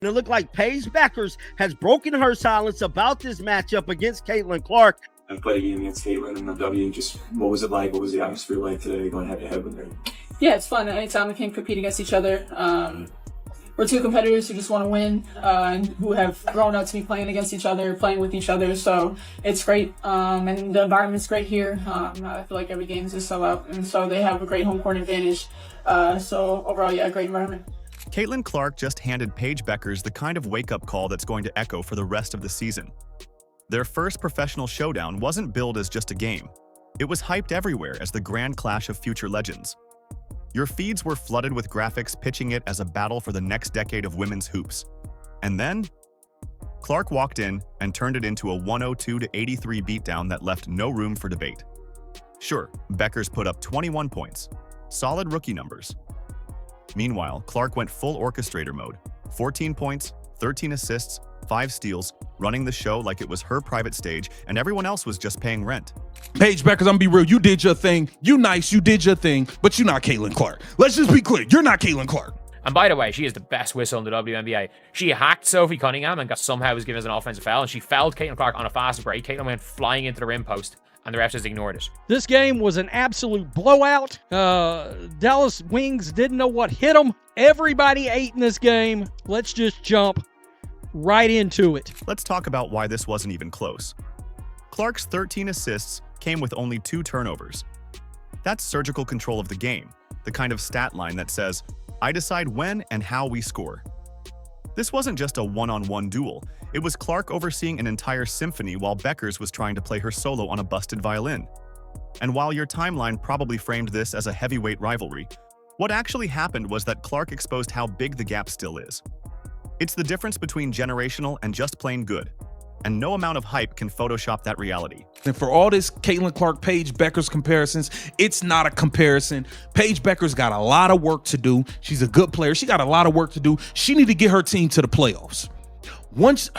And it looked like Paige Bueckers has broken her silence about this matchup against Caitlin Clark. I played a game against Caitlin in the W. Just what was it like? What was the atmosphere like today going head to head with her? Yeah, it's fun. Anytime we can compete against each other. We're two competitors who just want to win and who have grown up to be playing against each other, playing with each other. So it's great. And the environment's great here. I feel like every game is a sellout. And so they have a great home court advantage. So overall, yeah, great environment. Caitlin Clark just handed Paige Bueckers the kind of wake-up call that's going to echo for the rest of the season. Their first professional showdown wasn't billed as just a game. It was hyped everywhere as the grand clash of future legends. Your feeds were flooded with graphics pitching it as a battle for the next decade of women's hoops. And then, Clark walked in and turned it into a 102-83 beatdown that left no room for debate. Sure, Bueckers put up 21 points. Solid rookie numbers. Meanwhile, Clark went full orchestrator mode. 14 points, 13 assists, 5 steals, running the show like it was her private stage, and everyone else was just paying rent. Paige Bueckers, I'm gonna be real. You did your thing. You nice. You did your thing, but you're not Caitlin Clark. Let's just be clear. You're not Caitlin Clark. And by the way, she is the best whistle in the WNBA. She hacked Sophie Cunningham and somehow was given as an offensive foul, and she fouled Caitlin Clark on a fast break. Caitlin went flying into the rim post, and the refs just ignored it. This game was an absolute blowout. Dallas Wings didn't know what hit them. Everybody ate in this game. Let's just jump right into it. Let's talk about why this wasn't even close. Clark's 13 assists came with only 2 turnovers. That's surgical control of the game, the kind of stat line that says, I decide when and how we score. This wasn't just a one-on-one duel. It was Clark overseeing an entire symphony while Bueckers was trying to play her solo on a busted violin. And while your timeline probably framed this as a heavyweight rivalry, what actually happened was that Clark exposed how big the gap still is. It's the difference between generational and just plain good. And no amount of hype can Photoshop that reality. And for all this Caitlin Clark, Paige Bueckers comparisons, it's not a comparison. Paige Bueckers got a lot of work to do. She's a good player. She got a lot of work to do. She need to get her team to the playoffs. Once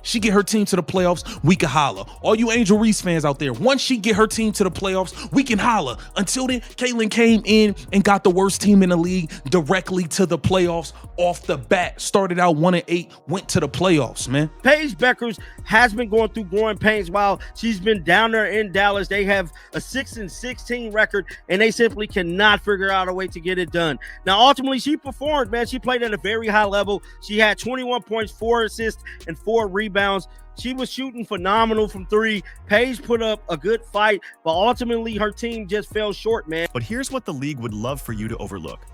she get her team to the playoffs, we can holla. All you Angel Reese fans out there, once she get her team to the playoffs, we can holla. Until then, Caitlin came in and got the worst team in the league directly to the playoffs off the bat. Started out 1-8, went to the playoffs, man. Paige Bueckers has been going through growing pains while she's been down there in Dallas. They have a 6-16 record, and they simply cannot figure out a way to get it done. Now, ultimately, she performed, man. She played at a very high level. She had 21 points, 4 assists, and 4 rebounds. She was shooting phenomenal from 3. Paige put up a good fight, but ultimately her team just fell short, man. But here's what the league would love for you to overlook.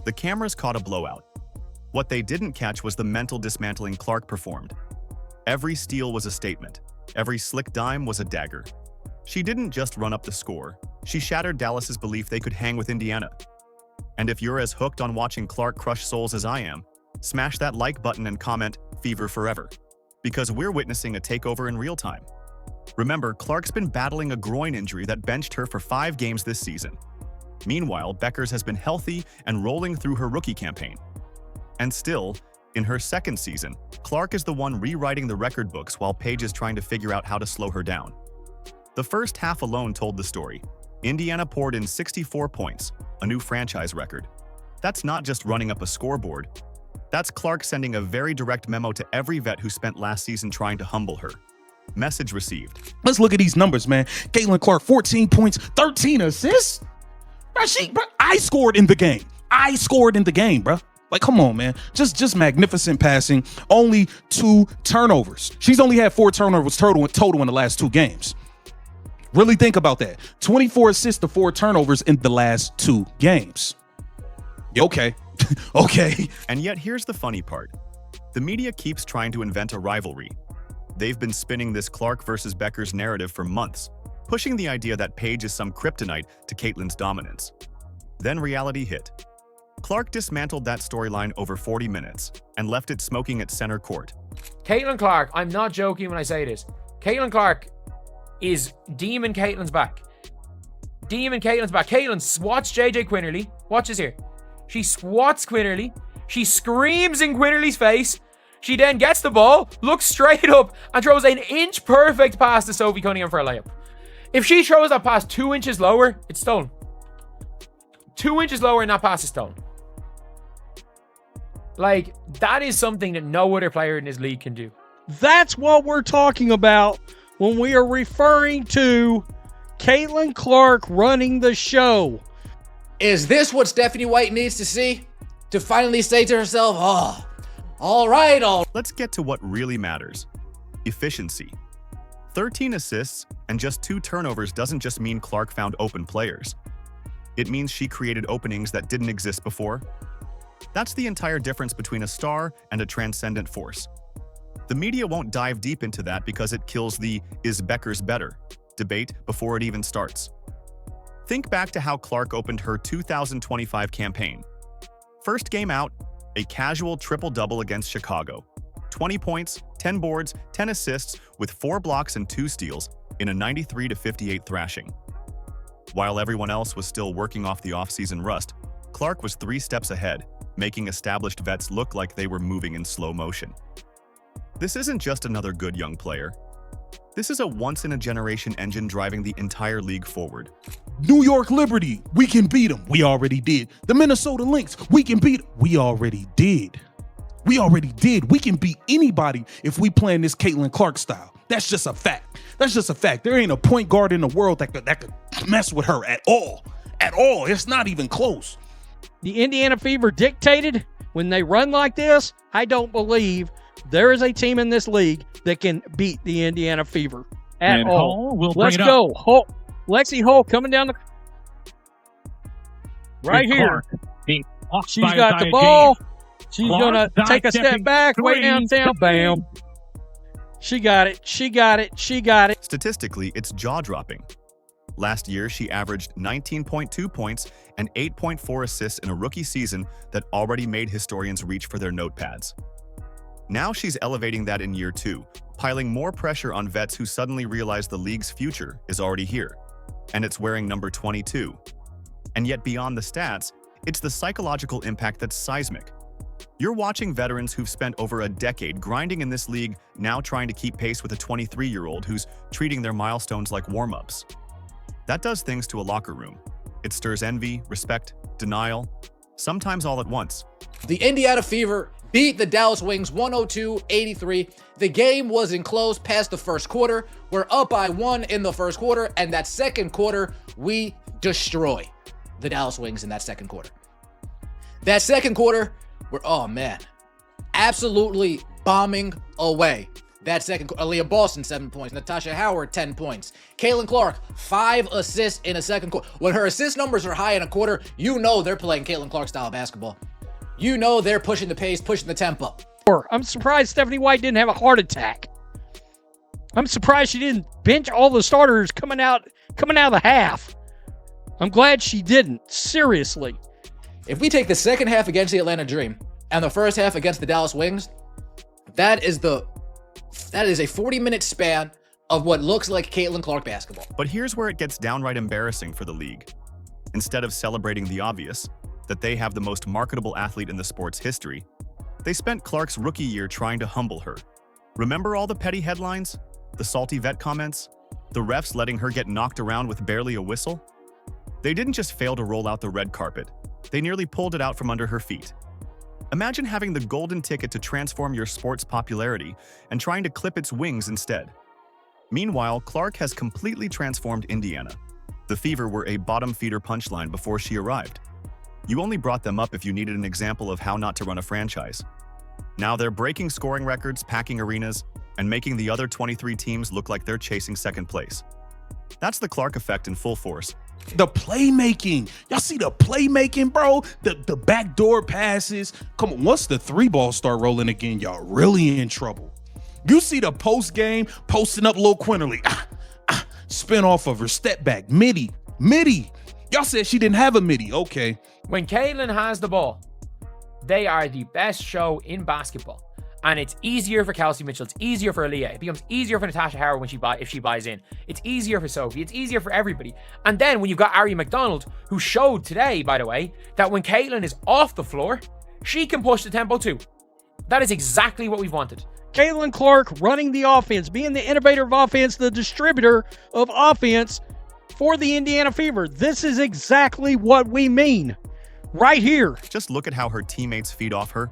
The cameras caught a blowout. What they didn't catch was the mental dismantling Clark performed. Every steal was a statement. Every slick dime was a dagger. She didn't just run up the score. She shattered Dallas's belief they could hang with Indiana. And if you're as hooked on watching Clark crush souls as I am, smash that like button and comment, Fever Forever. Because we're witnessing a takeover in real time. Remember, Clark's been battling a groin injury that benched her for 5 games this season. Meanwhile, Bueckers has been healthy and rolling through her rookie campaign. And still, in her second season, Clark is the one rewriting the record books while Paige is trying to figure out how to slow her down. The first half alone told the story. Indiana poured in 64 points, a new franchise record. That's not just running up a scoreboard. That's Clark sending a very direct memo to every vet who spent last season trying to humble her. Message received. Let's look at these numbers, man. Caitlin Clark, 14 points, 13 assists. Bro, I scored in the game. I scored in the game, bro. Like, come on, man. Just magnificent passing. Only 2 turnovers. She's only had 4 turnovers total in the last 2 games. Really think about that. 24 assists to 4 turnovers in the last 2 games. Okay. Okay. And yet here's the funny part. The media keeps trying to invent a rivalry. They've been spinning this Clark versus Bueckers narrative for months, pushing the idea that Paige is some kryptonite to Caitlin's dominance. Then reality hit. Clark dismantled that storyline over 40 minutes and left it smoking at center court. Caitlin Clark, I'm not joking when I say this. Caitlin Clark is Demon Caitlin's back. Demon Caitlin's back. Caitlin swats JJ Quinterly. Watch this here. She swats Quinterly. She screams in Quinterly's face. She then gets the ball, looks straight up, and throws an inch perfect pass to Sophie Cunningham for a layup. If she throws that pass 2 inches lower, it's stolen. 2 inches lower and that pass is stolen. Like, that is something that no other player in this league can do. That's what we're talking about when we are referring to Caitlin Clark running the show. Is this what Stephanie White needs to see? To finally say to herself, oh, all right. Let's get to what really matters. Efficiency. 13 assists and just 2 turnovers doesn't just mean Clark found open players. It means she created openings that didn't exist before. That's the entire difference between a star and a transcendent force. The media won't dive deep into that because it kills the "is Bueckers better" debate before it even starts. Think back to how Clark opened her 2025 campaign. First game out, a casual triple-double against Chicago. 20 points, 10 boards, 10 assists, with 4 blocks and 2 steals in a 93-58 thrashing. While everyone else was still working off the off-season rust, Clark was 3 steps ahead, making established vets look like they were moving in slow motion. This isn't just another good young player. This is a once-in-a-generation engine driving the entire league forward. New York Liberty, we can beat them. We already did. The Minnesota Lynx, we can beat them. We already did. We already did. We can beat anybody if we play in this Caitlin Clark style. That's just a fact. That's just a fact. There ain't a point guard in the world that could mess with her at all. At all. It's not even close. The Indiana Fever dictated when they run like this. I don't believe there is a team in this league that can beat the Indiana Fever at and all. Hull will bring Let's it go. up. Hull, Lexi Hull coming down the right With here. Clark being blocked She's by got the Isaiah ball. James. She's Clark gonna take a step sidestepping back, way three. downtown. Bam. She got it. She got it. She got it. Statistically, it's jaw-dropping. Last year, she averaged 19.2 points and 8.4 assists in a rookie season that already made historians reach for their notepads. Now she's elevating that in year 2, piling more pressure on vets who suddenly realize the league's future is already here, and it's wearing number 22. And yet beyond the stats, it's the psychological impact that's seismic. You're watching veterans who've spent over a decade grinding in this league now trying to keep pace with a 23-year-old who's treating their milestones like warm-ups. That does things to a locker room. It stirs envy, respect, denial, sometimes all at once. The Indiana Fever beat the Dallas Wings 102-83. The game wasn't close past the first quarter. We're up by 1 in the first quarter, and that second quarter, we destroy the Dallas Wings in that second quarter. That second quarter, we're, oh man, absolutely bombing away. That second quarter, Aaliyah Boston, 7 points. Natasha Howard, 10 points. Caitlin Clark, 5 assists in a second quarter. When her assist numbers are high in a quarter, you know they're playing Caitlin Clark style basketball. You know they're pushing the pace, pushing the tempo. I'm surprised Stephanie White didn't have a heart attack. I'm surprised she didn't bench all the starters coming out of the half. I'm glad she didn't. Seriously. If we take the second half against the Atlanta Dream and the first half against the Dallas Wings, that is a 40-minute span of what looks like Caitlin Clark basketball. But here's where it gets downright embarrassing for the league. Instead of celebrating the obvious, that they have the most marketable athlete in the sport's history, they spent Clark's rookie year trying to humble her. Remember all the petty headlines? The salty vet comments? The refs letting her get knocked around with barely a whistle? They didn't just fail to roll out the red carpet, they nearly pulled it out from under her feet. Imagine having the golden ticket to transform your sport's popularity and trying to clip its wings instead. Meanwhile, Clark has completely transformed Indiana. The Fever were a bottom feeder punchline before she arrived. You only brought them up if you needed an example of how not to run a franchise. Now they're breaking scoring records, packing arenas, and making the other 23 teams look like they're chasing second place. That's the Clark effect in full force. The playmaking. Y'all see the playmaking, bro? The backdoor passes. Come on, once the 3-ball start rolling again, y'all really in trouble. You see the post game posting up Lil Quinterly. Spin off of her step back. Midi. Y'all said she didn't have a midi. Okay. When Caitlin has the ball, they are the best show in basketball. And it's easier for Kelsey Mitchell. It's easier for Aaliyah. It becomes easier for Natasha Howard if she buys in. It's easier for Sophie. It's easier for everybody. And then when you've got Ari McDonald, who showed today, by the way, that when Caitlin is off the floor, she can push the tempo too. That is exactly what we've wanted. Caitlin Clark running the offense, being the innovator of offense, the distributor of offense for the Indiana Fever. This is exactly what we mean right here. Just look at how her teammates feed off her.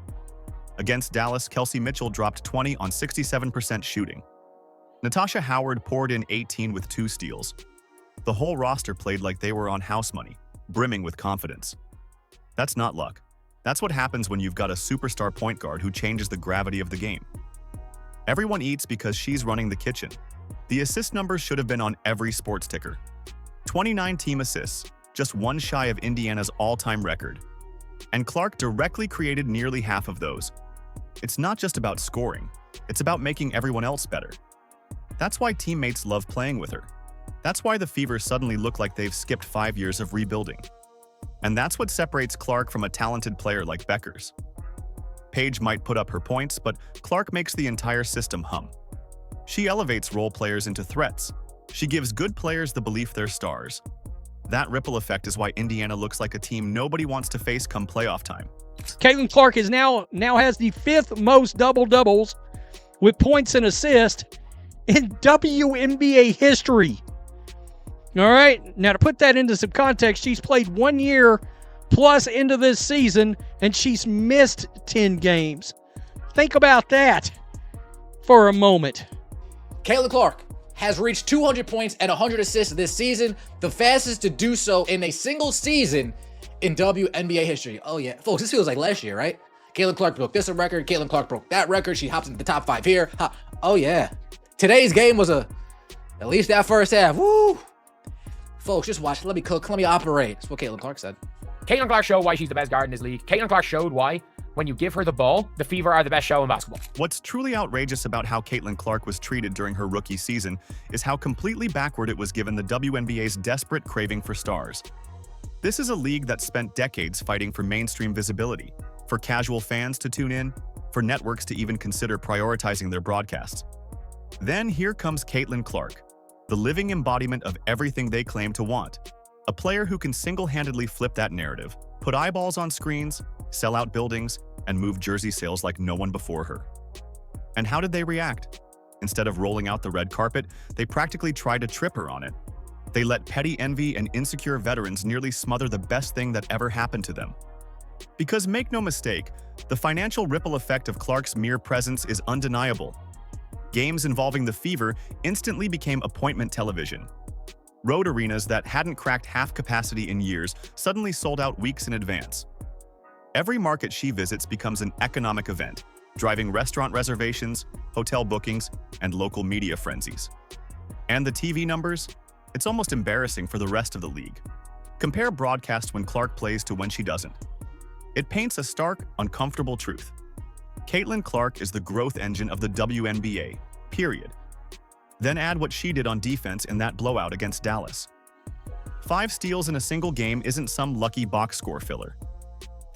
Against Dallas, Kelsey Mitchell dropped 20 on 67% shooting. Natasha Howard poured in 18 with 2 steals. The whole roster played like they were on house money, brimming with confidence. That's not luck. That's what happens when you've got a superstar point guard who changes the gravity of the game. Everyone eats because she's running the kitchen. The assist numbers should have been on every sports ticker. 29 team assists, just one shy of Indiana's all-time record. And Clark directly created nearly half of those. It's not just about scoring, it's about making everyone else better. That's why teammates love playing with her. That's why the Fever suddenly look like they've skipped 5 years of rebuilding. And that's what separates Clark from a talented player like Bueckers. Paige might put up her points, but Clark makes the entire system hum. She elevates role players into threats. She gives good players the belief they're stars. That ripple effect is why Indiana looks like a team nobody wants to face come playoff time. Caitlin Clark is now has the 5th most double-doubles with points and assists in WNBA history. All right, now to put that into some context, she's played 1 year plus into this season, and she's missed 10 games. Think about that for a moment. Caitlin Clark has reached 200 points and 100 assists this season, the fastest to do so in a single season in WNBA history. Oh yeah, folks, this feels like last year, right? Caitlin Clark broke this record, Caitlin Clark broke that record, she hops into the top 5 here. Oh yeah. Today's game was at least that first half. Woo! Folks, just watch. Let me cook. Let me operate. That's what Caitlin Clark said. Caitlin Clark showed why she's the best guard in this league. Caitlin Clark showed why, when you give her the ball, the Fever are the best show in basketball. What's truly outrageous about how Caitlin Clark was treated during her rookie season is how completely backward it was given the WNBA's desperate craving for stars. This is a league that spent decades fighting for mainstream visibility, for casual fans to tune in, for networks to even consider prioritizing their broadcasts. Then here comes Caitlin Clark, the living embodiment of everything they claim to want. A player who can single-handedly flip that narrative, put eyeballs on screens, sell out buildings, and move jersey sales like no one before her. And how did they react? Instead of rolling out the red carpet, they practically tried to trip her on it. They let petty envy and insecure veterans nearly smother the best thing that ever happened to them. Because make no mistake, the financial ripple effect of Clark's mere presence is undeniable. Games involving the Fever instantly became appointment television. Road arenas that hadn't cracked half capacity in years suddenly sold out weeks in advance. Every market she visits becomes an economic event, driving restaurant reservations, hotel bookings, and local media frenzies. And the TV numbers? It's almost embarrassing for the rest of the league. Compare broadcast when Clark plays to when she doesn't. It paints a stark, uncomfortable truth. Caitlin Clark is the growth engine of the WNBA, period. Then add what she did on defense in that blowout against Dallas. 5 steals in a single game isn't some lucky box score filler.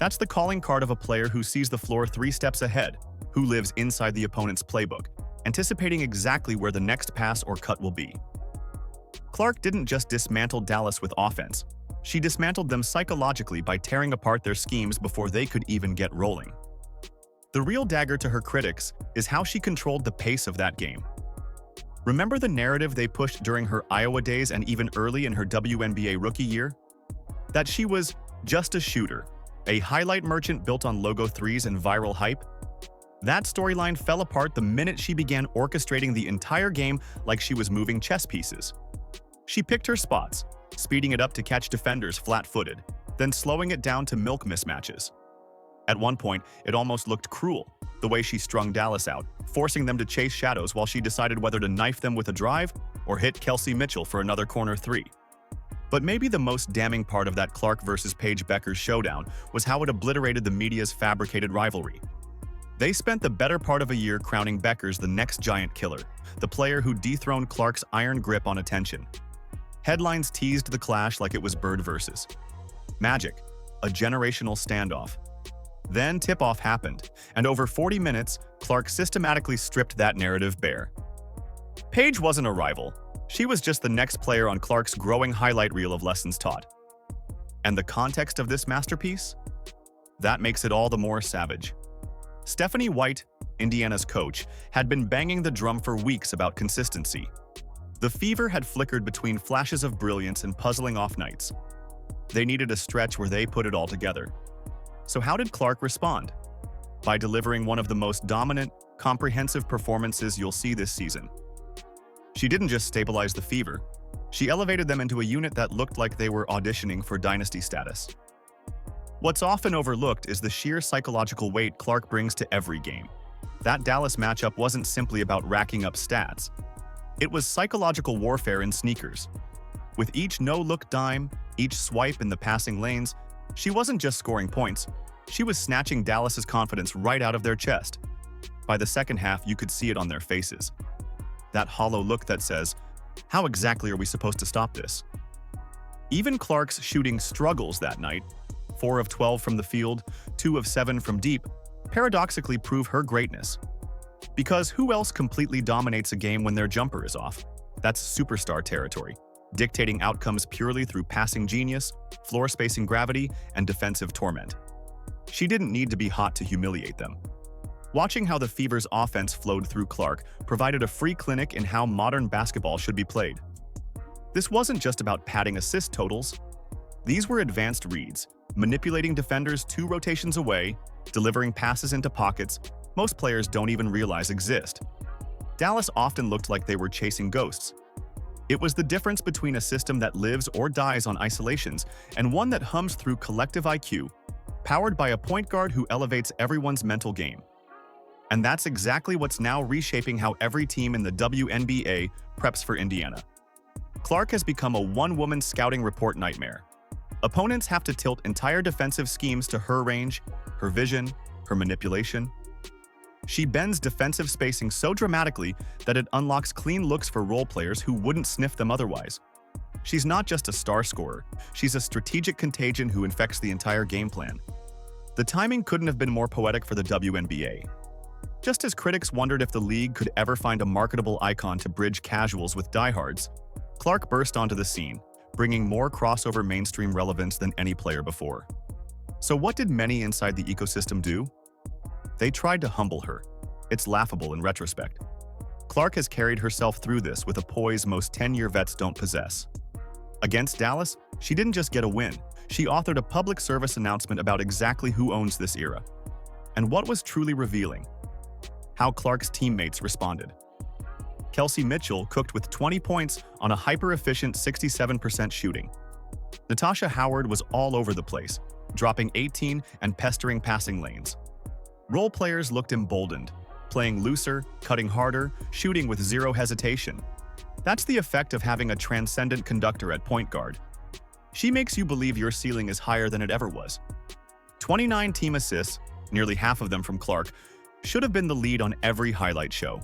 That's the calling card of a player who sees the floor 3 steps ahead, who lives inside the opponent's playbook, anticipating exactly where the next pass or cut will be. Clark didn't just dismantle Dallas with offense. She dismantled them psychologically by tearing apart their schemes before they could even get rolling. The real dagger to her critics is how she controlled the pace of that game. Remember the narrative they pushed during her Iowa days and even early in her WNBA rookie year? That she was just a shooter, a highlight merchant built on logo threes and viral hype? That storyline fell apart the minute she began orchestrating the entire game like she was moving chess pieces. She picked her spots, speeding it up to catch defenders flat-footed, then slowing it down to milk mismatches. At one point, it almost looked cruel, the way she strung Dallas out, forcing them to chase shadows while she decided whether to knife them with a drive or hit Kelsey Mitchell for another corner 3. But maybe the most damning part of that Clark versus Paige Bueckers showdown was how it obliterated the media's fabricated rivalry. They spent the better part of a year crowning Bueckers the next giant killer, the player who dethroned Clark's iron grip on attention. Headlines teased the clash like it was Bird versus Magic, a generational standoff. Then tip-off happened, and over 40 minutes, Clark systematically stripped that narrative bare. Paige wasn't a rival. She was just the next player on Clark's growing highlight reel of lessons taught. And the context of this masterpiece? That makes it all the more savage. Stephanie White, Indiana's coach, had been banging the drum for weeks about consistency. The Fever had flickered between flashes of brilliance and puzzling off nights. They needed a stretch where they put it all together. So how did Clark respond? by delivering one of the most dominant, comprehensive performances you'll see this season. She didn't just stabilize the Fever, she elevated them into a unit that looked like they were auditioning for dynasty status. What's often overlooked is the sheer psychological weight Clark brings to every game. That Dallas matchup wasn't simply about racking up stats. It was psychological warfare in sneakers. With each no-look dime, each swipe in the passing lanes, she wasn't just scoring points, she was snatching Dallas's confidence right out of their chest. By the second half, you could see it on their faces. That hollow look that says, "How exactly are we supposed to stop this?" Even Clark's shooting struggles that night, 4 of 12 from the field, 2 of 7 from deep, paradoxically prove her greatness. Because who else completely dominates a game when their jumper is off? That's superstar territory, dictating outcomes purely through passing genius, floor spacing gravity, and defensive torment. She didn't need to be hot to humiliate them. Watching how the Fever's offense flowed through Clark provided a free clinic in how modern basketball should be played. This wasn't just about padding assist totals. These were advanced reads, manipulating defenders 2 rotations away, delivering passes into pockets most players don't even realize exist. Dallas often looked like they were chasing ghosts. It was the difference between a system that lives or dies on isolations and one that hums through collective IQ, powered by a point guard who elevates everyone's mental game. And that's exactly what's now reshaping how every team in the WNBA preps for Indiana. Clark has become a one-woman scouting report nightmare. Opponents have to tilt entire defensive schemes to her range, her vision, her manipulation. She bends defensive spacing so dramatically that it unlocks clean looks for role players who wouldn't sniff them otherwise. She's not just a star scorer, she's a strategic contagion who infects the entire game plan. The timing couldn't have been more poetic for the WNBA. Just as critics wondered if the league could ever find a marketable icon to bridge casuals with diehards, Clark burst onto the scene, bringing more crossover mainstream relevance than any player before. So what did many inside the ecosystem do? They tried to humble her. It's laughable in retrospect. Clark has carried herself through this with a poise most 10-year vets don't possess. Against Dallas, she didn't just get a win, she authored a public service announcement about exactly who owns this era. And what was truly revealing? How Clark's teammates responded. Kelsey Mitchell cooked with 20 points on a hyper-efficient 67% shooting. Natasha Howard was all over the place, dropping 18 and pestering passing lanes. Role players looked emboldened, playing looser, cutting harder, shooting with zero hesitation. That's the effect of having a transcendent conductor at point guard. She makes you believe your ceiling is higher than it ever was. 29 team assists, nearly half of them from Clark, should have been the lead on every highlight show.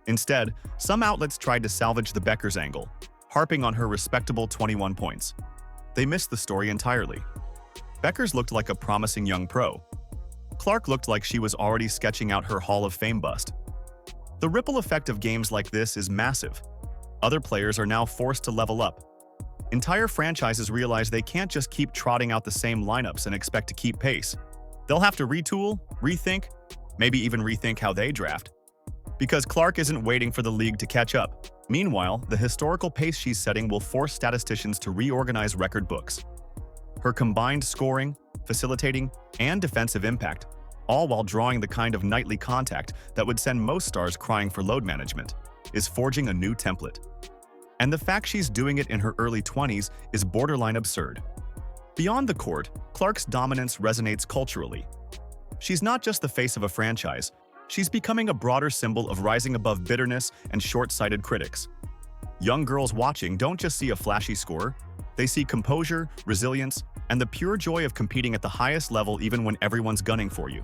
Instead, some outlets tried to salvage the Bueckers angle, harping on her respectable 21 points. They missed the story entirely. Bueckers looked like a promising young pro. Clark looked like she was already sketching out her Hall of Fame bust. The ripple effect of games like this is massive. Other players are now forced to level up. Entire franchises realize they can't just keep trotting out the same lineups and expect to keep pace. They'll have to retool, rethink, maybe even rethink how they draft. Because Clark isn't waiting for the league to catch up. Meanwhile, the historical pace she's setting will force statisticians to reorganize record books. Her combined scoring, facilitating, and defensive impact, all while drawing the kind of nightly contact that would send most stars crying for load management, is forging a new template. And the fact she's doing it in her early 20s is borderline absurd. Beyond the court, Clark's dominance resonates culturally. She's not just the face of a franchise, she's becoming a broader symbol of rising above bitterness and short-sighted critics. Young girls watching don't just see a flashy score, they see composure, resilience, and the pure joy of competing at the highest level even when everyone's gunning for you.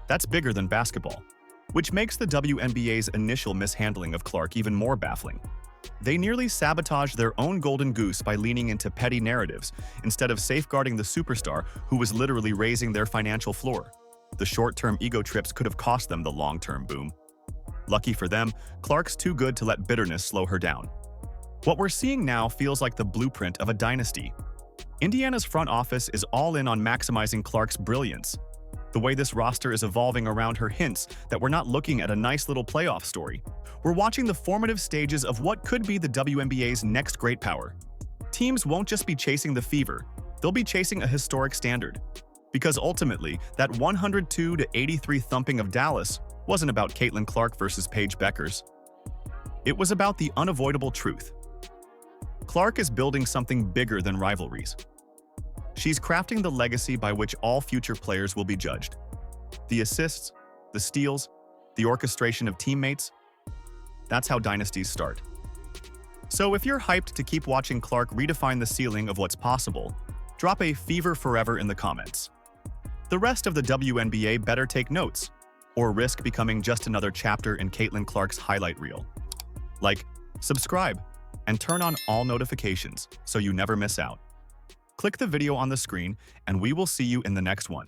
That's bigger than basketball, which makes the WNBA's initial mishandling of Clark even more baffling. They nearly sabotaged their own golden goose by leaning into petty narratives instead of safeguarding the superstar who was literally raising their financial floor. The short-term ego trips could have cost them the long-term boom. Lucky for them, Clark's too good to let bitterness slow her down. What we're seeing now feels like the blueprint of a dynasty. Indiana's front office is all in on maximizing Clark's brilliance. The way this roster is evolving around her hints that we're not looking at a nice little playoff story. We're watching the formative stages of what could be the WNBA's next great power. Teams won't just be chasing the Fever, they'll be chasing a historic standard. Because ultimately, that 102-83 thumping of Dallas wasn't about Caitlin Clark versus Paige Bueckers. It was about the unavoidable truth. Clark is building something bigger than rivalries. She's crafting the legacy by which all future players will be judged. The assists, the steals, the orchestration of teammates. That's how dynasties start. So if you're hyped to keep watching Clark redefine the ceiling of what's possible, drop a Fever Forever in the comments. The rest of the WNBA better take notes, or risk becoming just another chapter in Caitlin Clark's highlight reel. Like, subscribe, and turn on all notifications so you never miss out. Click the video on the screen, and we will see you in the next one.